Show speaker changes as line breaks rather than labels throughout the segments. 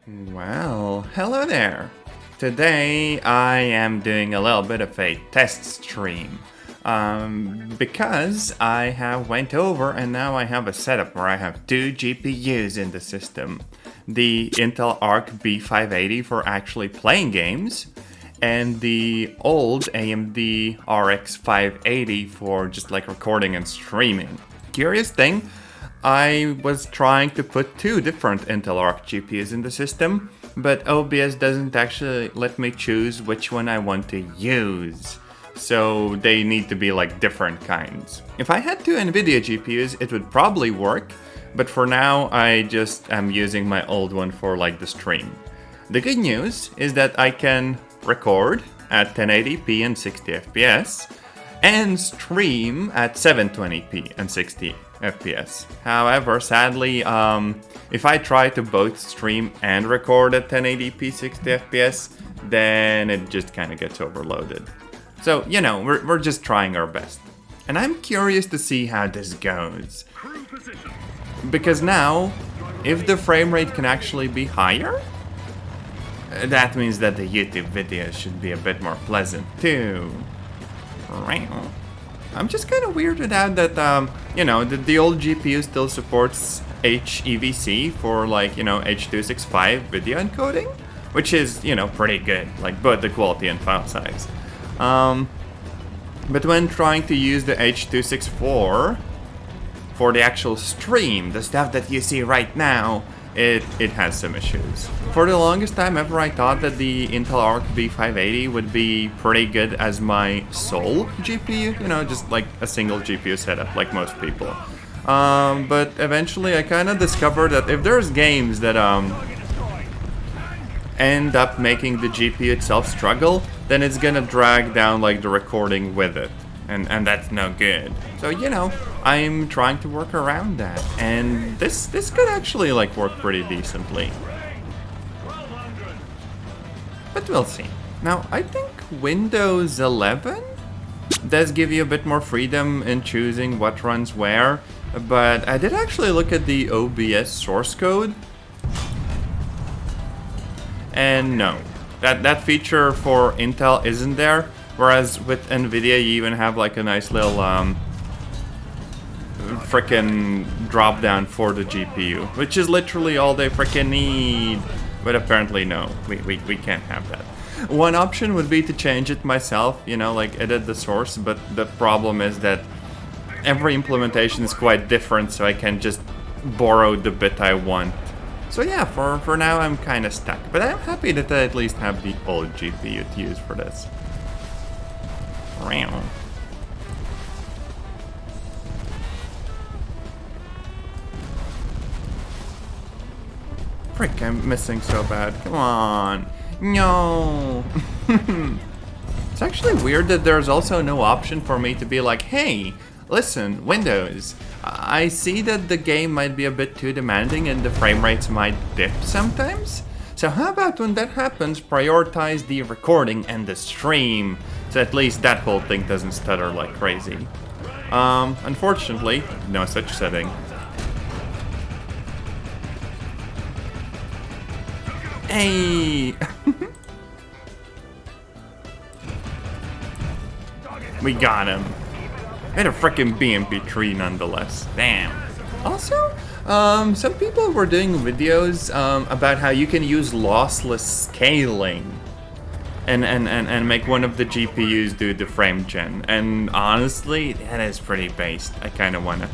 Well, hello there. Today I am doing a little bit of a test stream. Because I have went over and now I have a setup where I have two GPUs in the system. The Intel Arc B580 for actually playing games, and the old AMD RX 580 for just like recording and streaming. Curious thing, I was trying to put two different Intel Arc GPUs in the system, but OBS doesn't actually let me choose which one I want to use. So they need to be like different kinds. If I had two NVIDIA GPUs, it would probably work, but for now I just am using my old one for like the stream. The good news is that I can record at 1080p and 60 FPS and stream at 720p and 60 FPS. However, sadly, if I try to both stream and record at 1080p 60 FPS, then it just kind of gets overloaded. So, you know, we're just trying our best. And I'm curious to see how this goes. Because now, if the frame rate can actually be higher, that means that the YouTube videos should be a bit more pleasant too. I'm just kind of weirded out that, you know, the old GPU still supports HEVC for like, you know, H.265 video encoding, which is, you know, pretty good, like both the quality and file size. But when trying to use the H.264 for the actual stream, the stuff that you see right now, it has some issues. For the longest time ever, I thought that the Intel Arc B580 would be pretty good as my sole GPU, you know, just like a single GPU setup, like most people. But eventually I kind of discovered that if there's games that end up making the GPU itself struggle, then it's gonna drag down like the recording with it. And that's no good. So, you know, I'm trying to work around that. And this could actually like work pretty decently. But we'll see. Now, I think Windows 11 does give you a bit more freedom in choosing what runs where. But I did actually look at the OBS source code. And no, that feature for Intel isn't there. Whereas with NVIDIA, you even have like a nice little frickin' drop down for the GPU, which is literally all they frickin' need. But apparently no, we can't have that. One option would be to change it myself, you know, like edit the source, but the problem is that every implementation is quite different, so I can just borrow the bit I want. So yeah, for now I'm kind of stuck, but I'm happy that I at least have the old GPU to use for this. Frick, I'm missing so bad. Come on. No. It's actually weird that there's also no option for me to be like, hey, listen, Windows, I see that the game might be a bit too demanding and the frame rates might dip sometimes. So how about when that happens, prioritize the recording and the stream, so at least that whole thing doesn't stutter like crazy. Unfortunately, no such setting. Hey! We got him. And a frickin' BMP3 nonetheless. Damn. Also, some people were doing videos about how you can use lossless scaling and make one of the GPUs do the frame gen. And honestly, that is pretty based. I kind of wanna.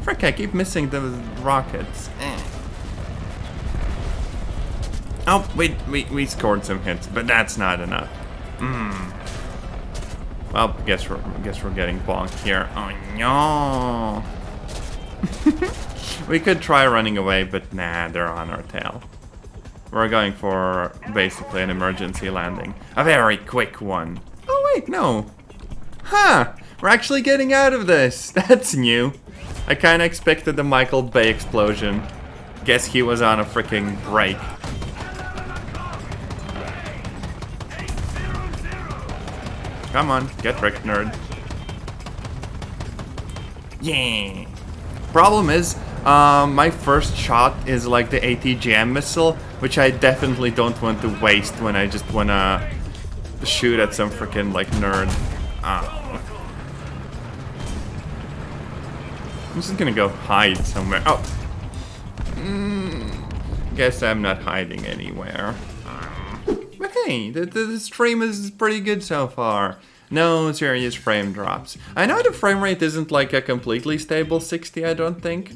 Frick, I keep missing the rockets. Oh, we scored some hits, but that's not enough. Well, guess we're getting bonked here. Oh no! We could try running away, but nah, they're on our tail. We're going for basically an emergency landing, a very quick one. Oh wait, no. Huh? We're actually getting out of this. That's new. I kind of expected the Michael Bay explosion. Guess he was on a freaking break. Come on, get wrecked, nerd. Yeah. Problem is, my first shot is like the ATGM missile, which I definitely don't want to waste when I just wanna shoot at some freaking like nerd. I'm just gonna go hide somewhere. Oh, guess I'm not hiding anywhere. But hey, the stream is pretty good so far. No serious frame drops. I know the frame rate isn't like a completely stable 60, I don't think.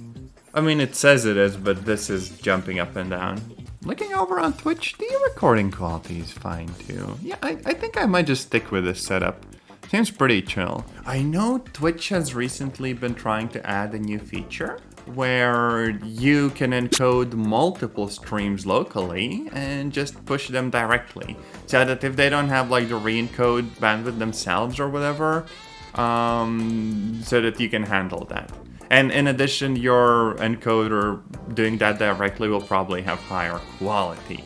I mean, it says it is, but this is jumping up and down. Looking over on Twitch, the recording quality is fine too. Yeah, I think I might just stick with this setup. Seems pretty chill. I know Twitch has recently been trying to add a new feature where you can encode multiple streams locally and just push them directly. So that if they don't have like the re-encode bandwidth themselves or whatever, so that you can handle that. And in addition, your encoder doing that directly will probably have higher quality.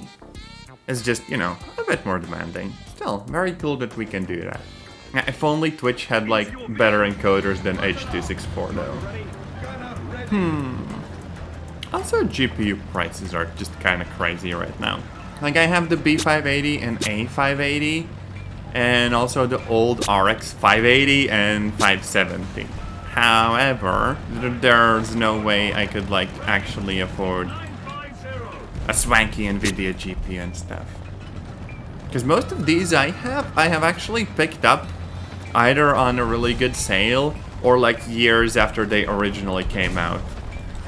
It's just, you know, a bit more demanding. Still, very cool that we can do that. If only Twitch had like better encoders than H.264 though. Also, GPU prices are just kind of crazy right now. Like I have the B580 and A580, and also the old RX 580 and 570. However, there's no way I could like actually afford a swanky NVIDIA GPU and stuff. Because most of these I have actually picked up either on a really good sale or like years after they originally came out.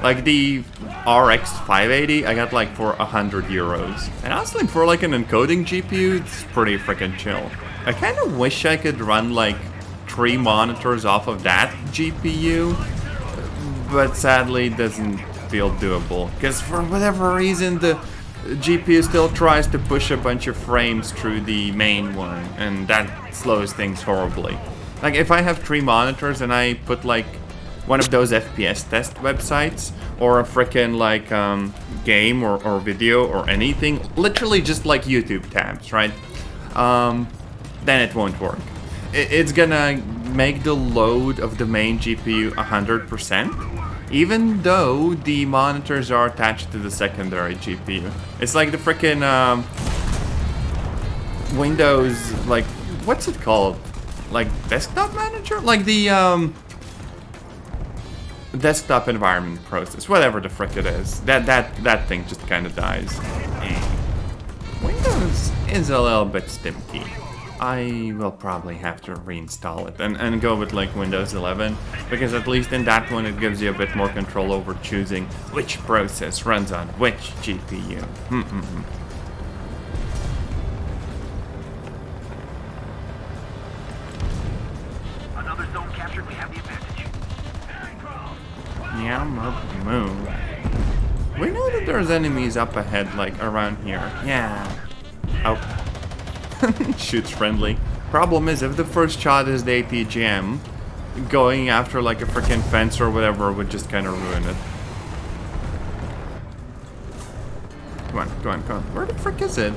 Like the RX 580 I got like for 100 euros. And honestly, for like an encoding GPU, it's pretty freaking chill. I kind of wish I could run like 3 monitors off of that GPU, but sadly it doesn't feel doable. Because for whatever reason, the GPU still tries to push a bunch of frames through the main one, and that slows things horribly. Like if I have 3 monitors and I put like one of those FPS test websites or a frickin' like game or video or anything, literally just like YouTube tabs, right? Then it won't work. It's gonna make the load of the main GPU 100%, even though the monitors are attached to the secondary GPU. It's like the frickin' Windows, like, what's it called? Like desktop manager? Like the desktop environment process, whatever the frick it is. That thing just kind of dies. Windows is a little bit stimky. I will probably have to reinstall it and go with like Windows 11, because at least in that one it gives you a bit more control over choosing which process runs on which GPU.
Another zone captured, we have the advantage.
Yeah, move. We know that there's enemies up ahead, like around here. Yeah. Oh. Shoots friendly. Problem is, if the first shot is the ATGM, going after like a freaking fence or whatever would just kind of ruin it. Come on. Where the frick is it?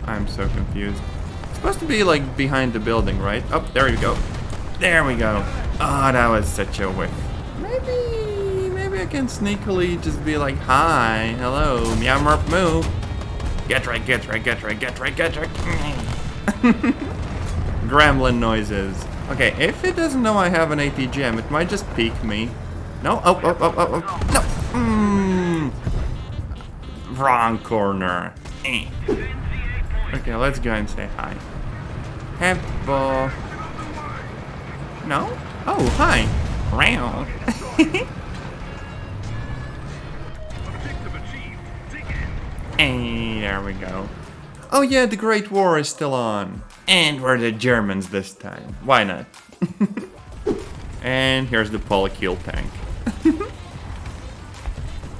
I'm so confused. It's supposed to be like behind the building, right? Oh, there you go. There we go. Oh, that was such a whiff. Maybe I can sneakily just be like, hi, hello, meow merp moo. Get right. Gremlin noises. Okay, if it doesn't know I have an ATGM, it might just peek me. No, oh, no. Wrong corner. Okay, let's go and say hi. Hello. No? Oh, hi. Round. Hey, there we go. Oh yeah, the Great War is still on. And we're the Germans this time. Why not? And here's the polykill tank.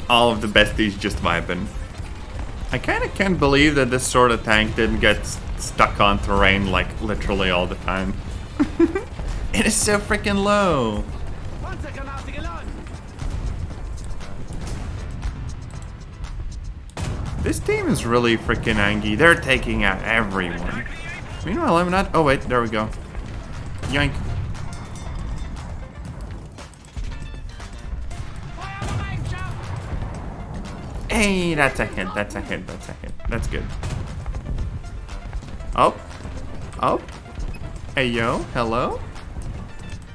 All of the besties just vibing. I kinda can't believe that this sort of tank didn't get stuck on terrain like literally all the time. It is so freaking low. This team is really freaking angry. They're taking out everyone. Meanwhile, I'm not. Oh wait, there we go. Yoink. Hey, that's a hit, that's a hit, that's a hit. That's good. Oh. Oh. Hey, yo. Hello?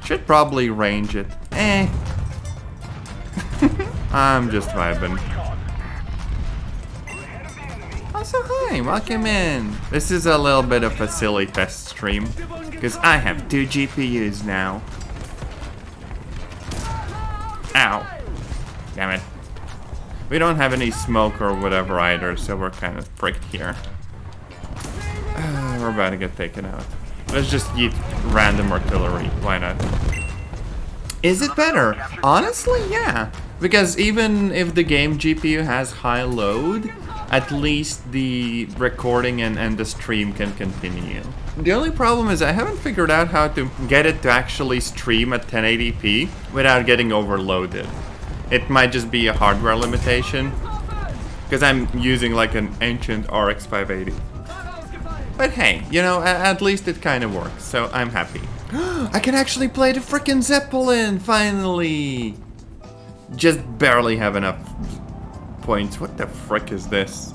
Should probably range it. I'm just vibing. Also, hi, welcome in. This is a little bit of a silly test stream, because I have 2 GPUs now. Ow. Damn it. We don't have any smoke or whatever either, so we're kind of fricked here. We're about to get taken out. Let's just eat random artillery. Why not? Is it better? Honestly, yeah. Because even if the game GPU has high load, at least the recording and the stream can continue. The only problem is I haven't figured out how to get it to actually stream at 1080p without getting overloaded. It might just be a hardware limitation, because I'm using like an ancient RX 580. But hey, you know, at least it kind of works, so I'm happy. I can actually play the frickin' Zeppelin, finally! Just barely have enough points. What the frick is this?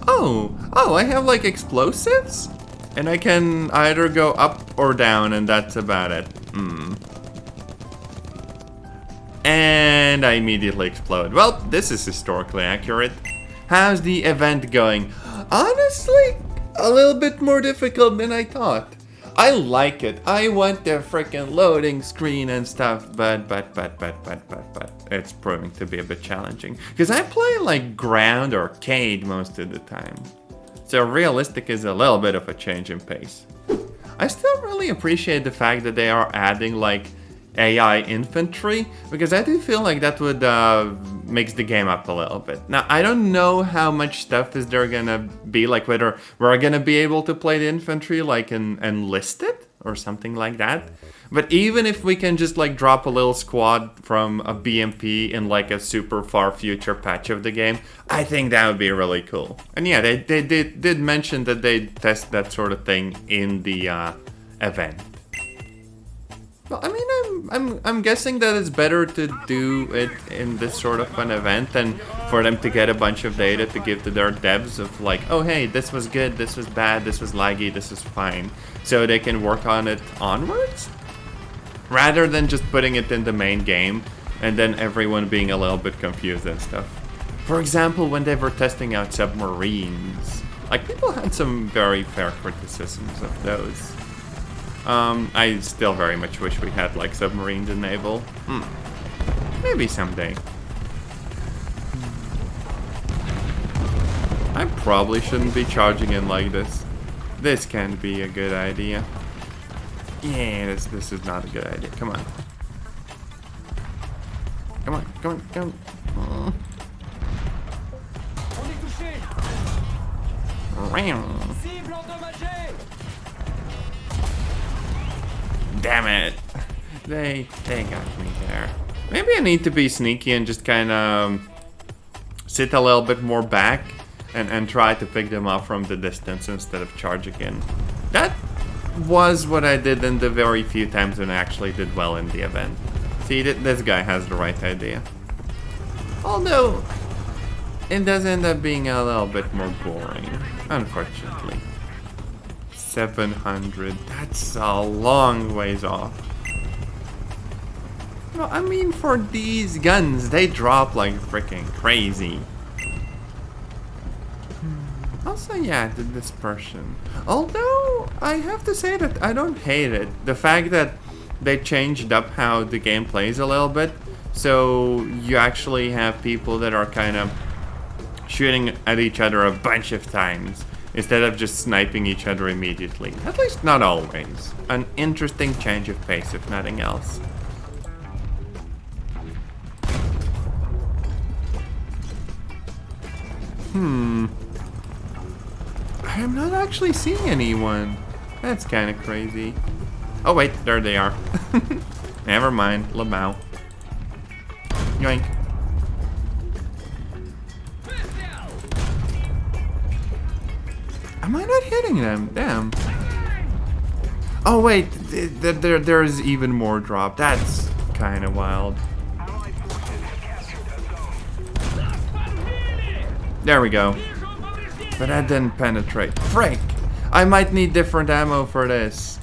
Oh, I have like explosives? And I can either go up or down, and that's about it. And I immediately explode. Well, this is historically accurate. How's the event going? Honestly, a little bit more difficult than I thought. I like it. I want the freaking loading screen and stuff, but it's proving to be a bit challenging. Because I play like ground arcade most of the time. So realistic is a little bit of a change in pace. I still really appreciate the fact that they are adding like AI infantry, because I do feel like that would mix the game up a little bit. Now, I don't know how much stuff is there gonna be, like whether we're gonna be able to play the infantry like enlisted or something like that. But even if we can just like drop a little squad from a BMP in like a super far future patch of the game, I think that would be really cool. And yeah, they did mention that they'd test that sort of thing in the event. Well, I mean, I'm guessing that it's better to do it in this sort of an event than for them to get a bunch of data to give to their devs of like, oh hey, this was good, this was bad, this was laggy, this is fine, so they can work on it onwards, rather than just putting it in the main game and then everyone being a little bit confused and stuff. For example, when they were testing out submarines, like people had some very fair criticisms of those. I still very much wish we had like submarines in naval. Maybe someday. I probably shouldn't be charging in like this. This can't be a good idea. Yeah, this is not a good idea. Come on. Come on, come on, come on. Damn it. They got me there. Maybe I need to be sneaky and just kind of sit a little bit more back and try to pick them up from the distance instead of charging in. That was what I did in the very few times when I actually did well in the event. See, this guy has the right idea. Although, it does end up being a little bit more boring, unfortunately. 700, that's a long ways off. Well, I mean, for these guns, they drop like freaking crazy. Also, yeah, the dispersion. Although, I have to say that I don't hate it. The fact that they changed up how the game plays a little bit, so you actually have people that are kind of shooting at each other a bunch of times, instead of just sniping each other immediately. At least not always. An interesting change of pace, if nothing else. I'm not actually seeing anyone. That's kind of crazy. Oh wait, there they are. Never mind, Lamau. Yoink. Am I not hitting them? Damn. Oh wait, there's even more drop. That's kind of wild. There we go. But that didn't penetrate. Frick! I might need different ammo for this.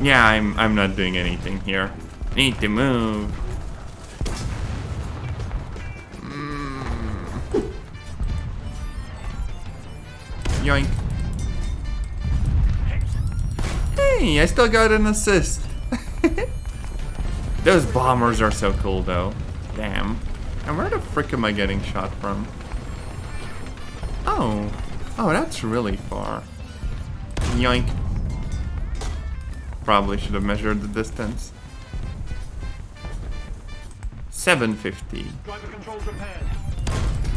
Yeah, I'm not doing anything here. Need to move. Yoink. Hey, I still got an assist. Those bombers are so cool though. Damn. And where the frick am I getting shot from? Oh. Oh, that's really far. Yoink. Probably should have measured the distance. 750.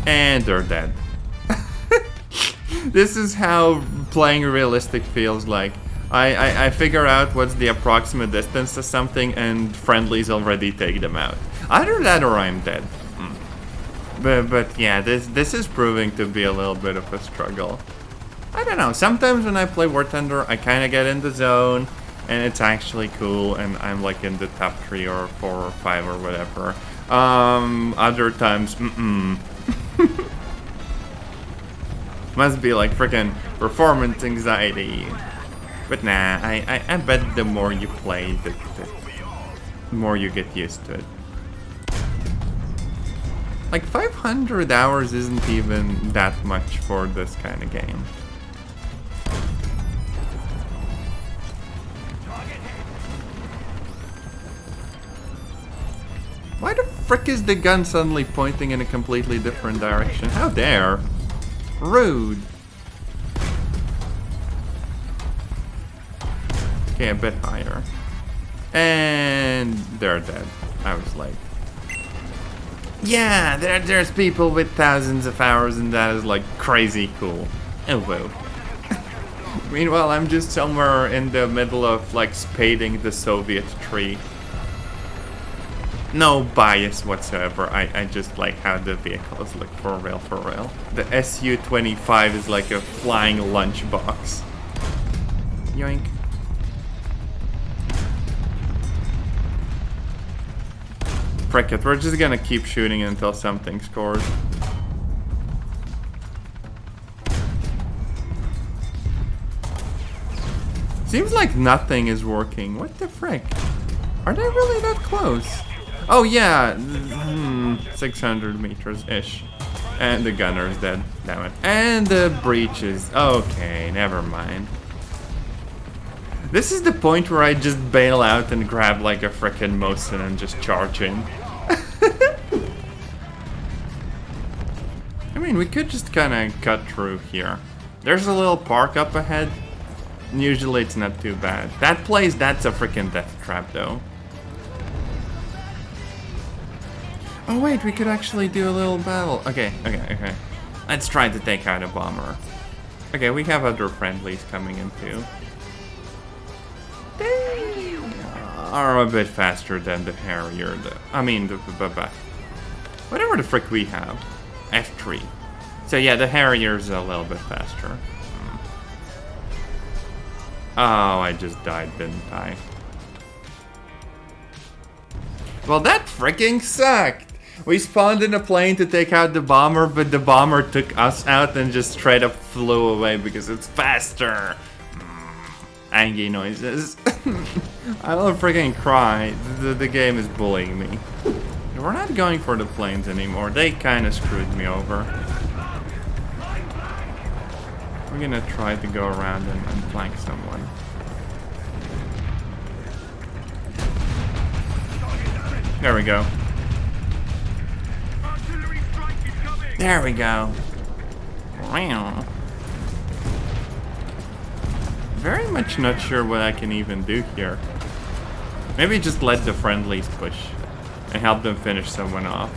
And they're dead. This is how playing realistic feels like. I figure out what's the approximate distance to something and friendlies already take them out. Either that or I'm dead. But yeah, this is proving to be a little bit of a struggle. I don't know, sometimes when I play War Thunder, I kind of get in the zone and it's actually cool and I'm like in the top 3 or 4 or 5 or whatever. Other times, Must be like freaking performance anxiety. But nah, I bet the more you play, the more you get used to it. Like 500 hours isn't even that much for this kind of game. Why the frick is the gun suddenly pointing in a completely different direction? How dare? Rude. Okay, a bit higher. And they're dead. I was like... Yeah, there's people with thousands of hours and that is like crazy cool. Oh well. Meanwhile, I'm just somewhere in the middle of like spading the Soviet tree. No bias whatsoever, I just like how the vehicles look for real, for real. The Su-25 is like a flying lunchbox. Yoink. Frick it, we're just gonna keep shooting until something scores. Seems like nothing is working. What the frick? Are they really that close? Oh yeah, 600 meters-ish. And the gunner's dead, damn it. And the breach is... Okay, never mind. This is the point where I just bail out and grab like a frickin' Mosin and just charge in. I mean, we could just kinda cut through here. There's a little park up ahead. Usually it's not too bad. That place, that's a frickin' death trap though. Oh wait, we could actually do a little battle. Okay. Let's try to take out a bomber. Okay, we have other friendlies coming in too. They are a bit faster than the Harrier. I mean, whatever the frick we have. F3. So yeah, the Harrier's a little bit faster. Oh, I just died, didn't I? Well, that freaking sucked! We spawned in a plane to take out the bomber, but the bomber took us out and just straight up flew away because it's faster. Angry noises. I will freaking cry. The game is bullying me. We're not going for the planes anymore. They kind of screwed me over. We're gonna try to go around and flank someone. There we go. There we go. Wow. Very much not sure what I can even do here. Maybe just let the friendlies push and help them finish someone off.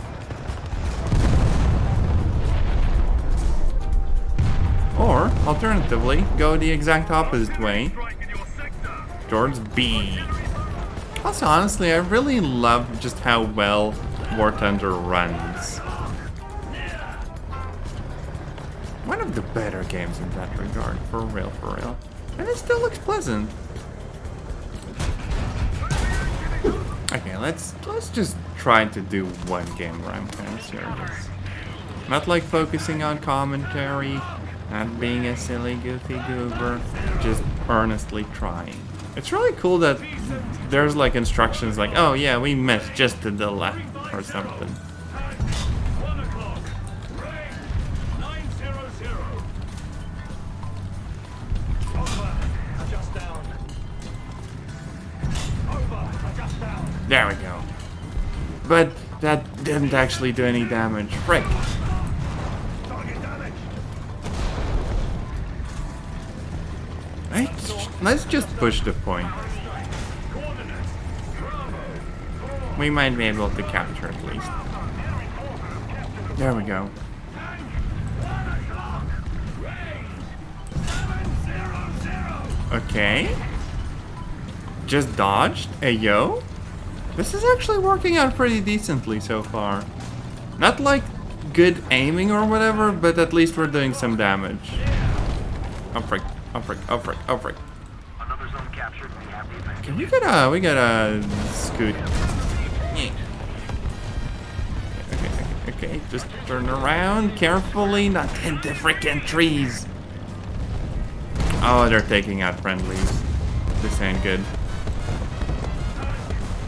Or, alternatively, go the exact opposite way towards B. Also, honestly, I really love just how well War Thunder runs. One of the better games in that regard, for real, for real. And it still looks pleasant. Okay, let's just try to do one game where I'm kind of serious. Not like focusing on commentary, not being a silly goofy goober, just earnestly trying. It's really cool that there's like instructions like, oh yeah, we missed just to the left or something.
1 o'clock. Range 900. Over. Adjust down. Over. Adjust down.
There we go. But that didn't actually do any damage. Frick.
Target damage.
Let's just push the point.
Coordinates. Bravo.
We might be able to capture at least. There we go. Okay. Just dodged? Ayo? This is actually working out pretty decently so far. Not like good aiming or whatever, but at least we're doing some damage. Oh frick, oh frick, oh frick, oh frick.
Another zone captured. We have the advantage.
Okay, we gotta scoot. Yeah. Okay, just turn around carefully, not hit the frickin' trees. Oh, they're taking out friendlies. This ain't good.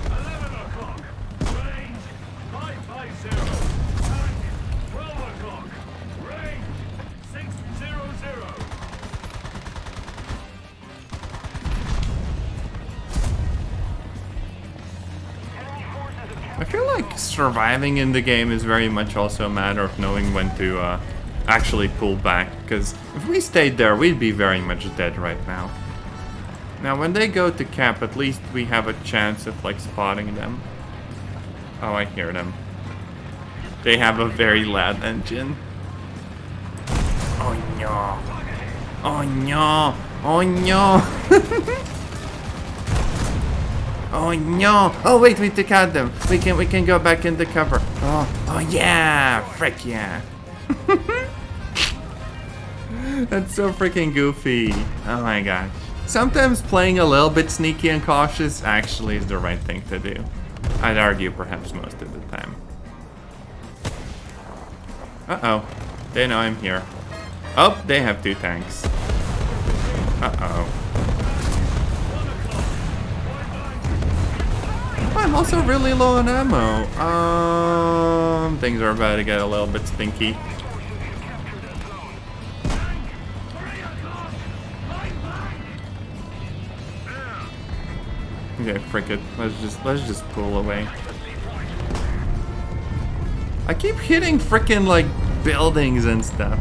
11 o'clock. Range 550. Target 12 o'clock. Range 600.
I feel like surviving in the game is very much also a matter of knowing when to actually pull back, because if we stayed there, we'd be very much dead right now. Now, when they go to cap, at least we have a chance of, like, spotting them. Oh, I hear them. They have a very loud engine. Oh, no. Oh, no. Oh, no. Oh no! Oh wait, we took out them. We can go back into cover. Oh yeah! Frick yeah! That's so freaking goofy. Oh my gosh. Sometimes playing a little bit sneaky and cautious actually is the right thing to do. I'd argue perhaps most of the time. Uh-oh. They know I'm here. Oh, they have 2 tanks. Uh-oh. I'm also really low on ammo. Things are about to get a little bit stinky. Okay, frick it. Let's just pull away. I keep hitting frickin' like buildings and stuff.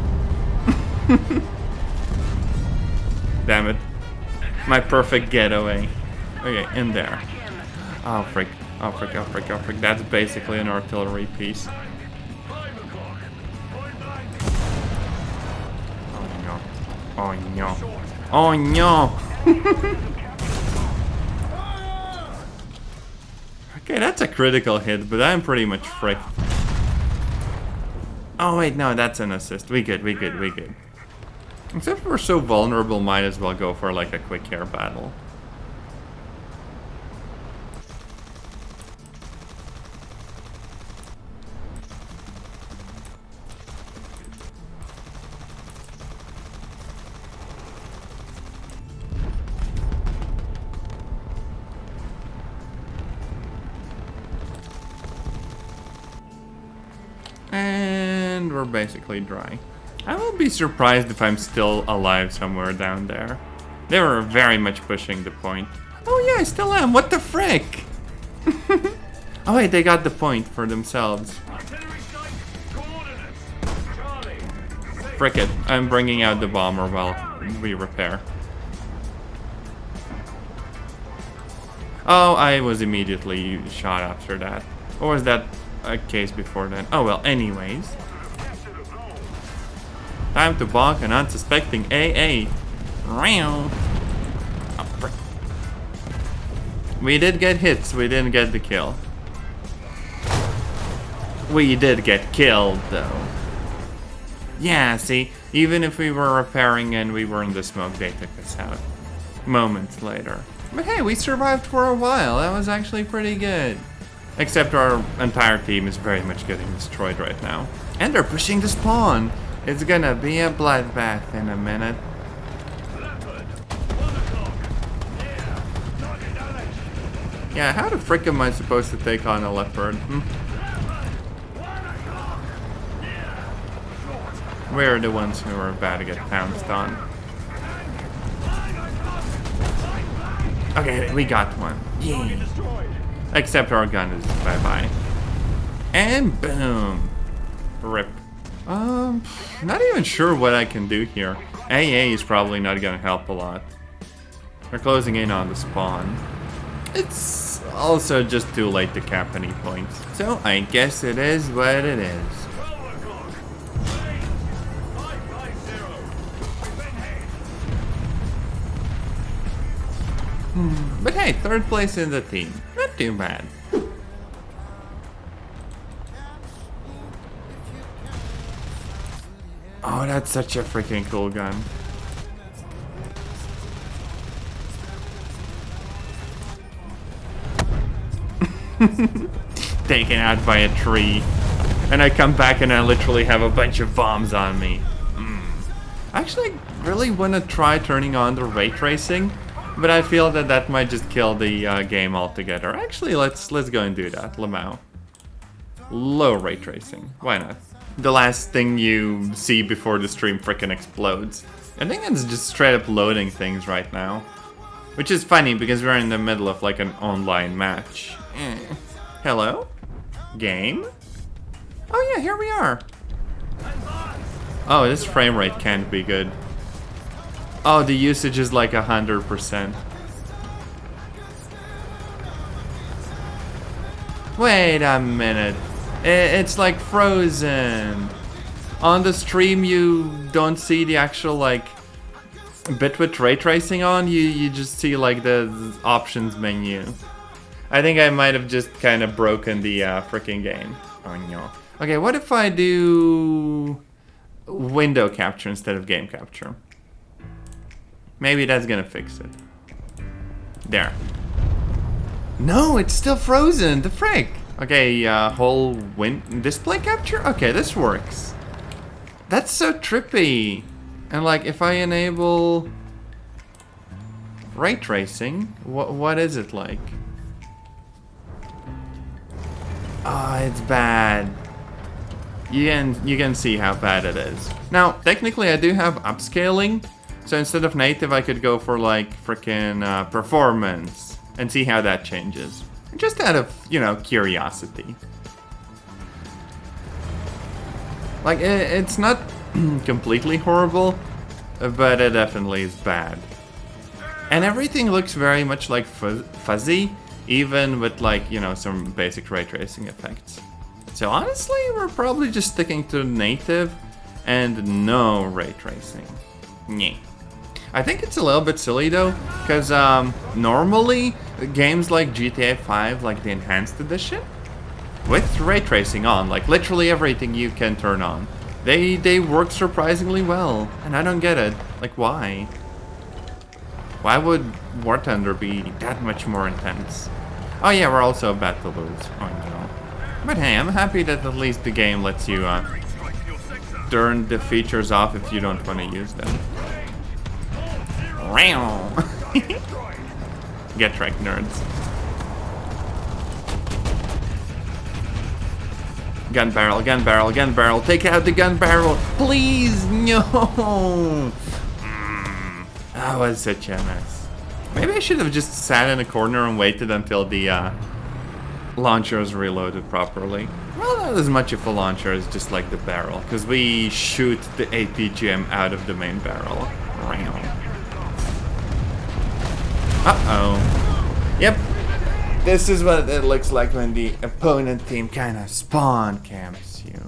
Damn it. My perfect getaway. Okay, in there. Oh frick, oh frick, oh frick, oh frick. That's basically an artillery piece. Oh no. Oh no. Oh no! Okay, that's a critical hit, but I'm pretty much fricked. Oh wait, no, that's an assist. We good. Except we're so vulnerable, might as well go for like a quick air battle. And we're basically dry. I will be surprised if I'm still alive somewhere down there. They were very much pushing the point. Oh yeah, I still am. What the frick? Oh wait, they got the point for themselves. Frick it. I'm bringing out the bomber while we repair. Oh, I was immediately shot after that. Or was that a case before then? Oh well, anyways. Time to bonk an unsuspecting AA. Oh, frick. We did get hits, we didn't get the kill. We did get killed though. Yeah, see, even if we were repairing and we were in the smoke, they took us out. Moments later. But hey, we survived for a while. That was actually pretty good. Except our entire team is very much getting destroyed right now. And they're pushing the spawn. It's gonna be a bloodbath in a minute. Yeah, how the frick am I supposed to take on a leopard? We're the ones who are about to get pounced on. Okay, we got one. Yay. Except our gun is bye-bye. And boom. Rip. Not even sure what I can do here. AA is probably not gonna help a lot. They're closing in on the spawn. It's also just too late to cap any points. So I guess it is what it is. But hey, third place in the team. Not too bad. Oh, that's such a freaking cool gun. Taken out by a tree. And I come back and I literally have a bunch of bombs on me. Actually, I really want to try turning on the ray tracing. But I feel that that might just kill the game altogether. Actually, let's go and do that. Lamau. Low ray tracing. Why not? The last thing you see before the stream frickin' explodes. I think it's just straight up loading things right now. Which is funny because we're in the middle of like an online match. Hello? Game? Oh yeah, here we are. Oh, this frame rate can't be good. Oh, the usage is like 100%. Wait a minute. It's like frozen. On the stream you don't see the actual like bit with ray tracing on, you just see like the options menu. I think I might have just kind of broken the freaking game. Oh no. Okay, what if I do window capture instead of game capture? Maybe that's gonna fix it. There. No, it's still frozen. The frick. Okay, whole display capture? Okay, this works. That's so trippy. And like, if I enable ray tracing, what is it like? Oh, it's bad. You can see how bad it is. Now, technically, I do have upscaling. So instead of native, I could go for like frickin' performance and see how that changes. Just out of, you know, curiosity. Like, it's not completely horrible, but it definitely is bad. And everything looks very much like fuzzy, even with like, you know, some basic ray tracing effects. So honestly, we're probably just sticking to native and no ray tracing. Nyeh. I think it's a little bit silly though, because normally games like GTA 5, like the Enhanced Edition, with ray tracing on, like literally everything you can turn on, they work surprisingly well, and I don't get it. Like, why? Why would War Thunder be that much more intense? Oh yeah, we're also about to lose. Oh no. But hey, I'm happy that at least the game lets you turn the features off if you don't want to use them. Get wrecked, nerds. Gun barrel, gun barrel, gun barrel. Take out the gun barrel. Please, no. That was such a mess. Maybe I should have just sat in a corner and waited until the launcher is reloaded properly. Well, not as much of a launcher as just like the barrel, because we shoot the APGM out of the main barrel. Uh-oh. Yep. This is what it looks like when the opponent team kind of spawn camps you.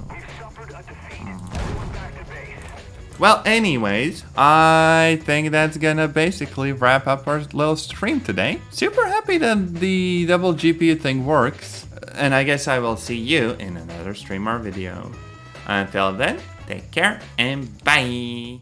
Well, anyways, I think that's gonna basically wrap up our little stream today. Super happy that the double GPU thing works. And I guess I will see you in another stream or video. Until then, take care and bye.